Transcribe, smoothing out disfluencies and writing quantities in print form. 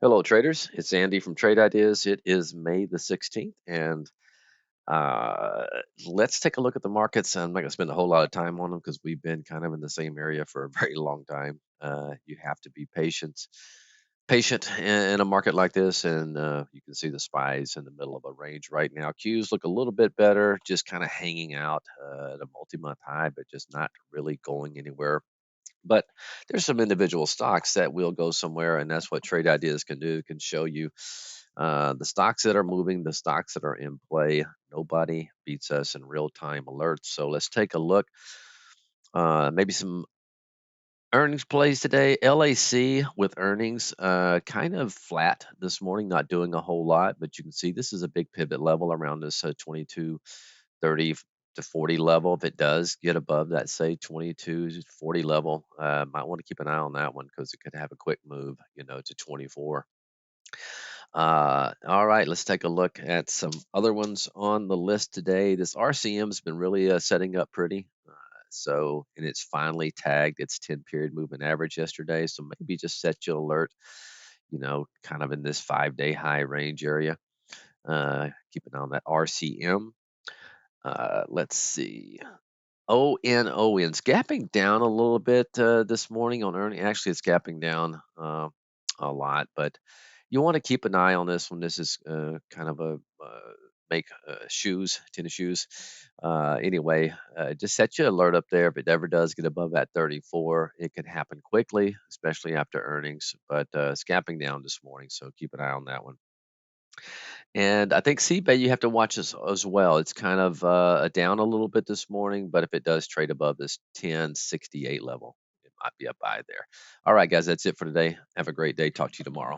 Hello, traders. It's Andy from Trade Ideas. It is May the 16th, and uh, let's take a look at the markets. I'm not going to spend a whole lot of time on them because we've been kind of in the same area for a very long time. You have to be patient in a market like this, and you can see the spies in the middle of a range right now. Qs look a little bit better, just kind of hanging out at a multi-month high, but just not really going anywhere. But there's some individual stocks that will go somewhere, and that's what trade ideas can do. Can show you the stocks that are moving, the stocks that are in play. Nobody beats us in real time alerts. So let's take a look. Maybe some earnings plays today. LAC with earnings kind of flat this morning, not doing a whole lot, but you can see this is a big pivot level around this 22.30 to 40 level. If it does get above that, say 22 to 40 level, might want to keep an eye on that one because it could have a quick move, to 24. All right, let's take a look at some other ones on the list today. This RCM's been really setting up pretty. And it's finally tagged its 10 period moving average yesterday. So maybe just set your alert, kind of in this 5-day high range area. Keep an eye on that RCM. Let's see. ON's gapping down a little bit this morning on earning. Actually, it's gapping down a lot, but you want to keep an eye on this one. This is kind of a make shoes, tennis shoes. Anyway, just set your alert up there. If it ever does get above that 34, it can happen quickly, especially after earnings. But it's gapping down this morning, so keep an eye on that one. And I think CBay you have to watch as well. It's kind of down a little bit this morning, but if it does trade above this 1068 level, it might be a buy there. All right, guys, that's it for today. Have a great day. Talk to you tomorrow.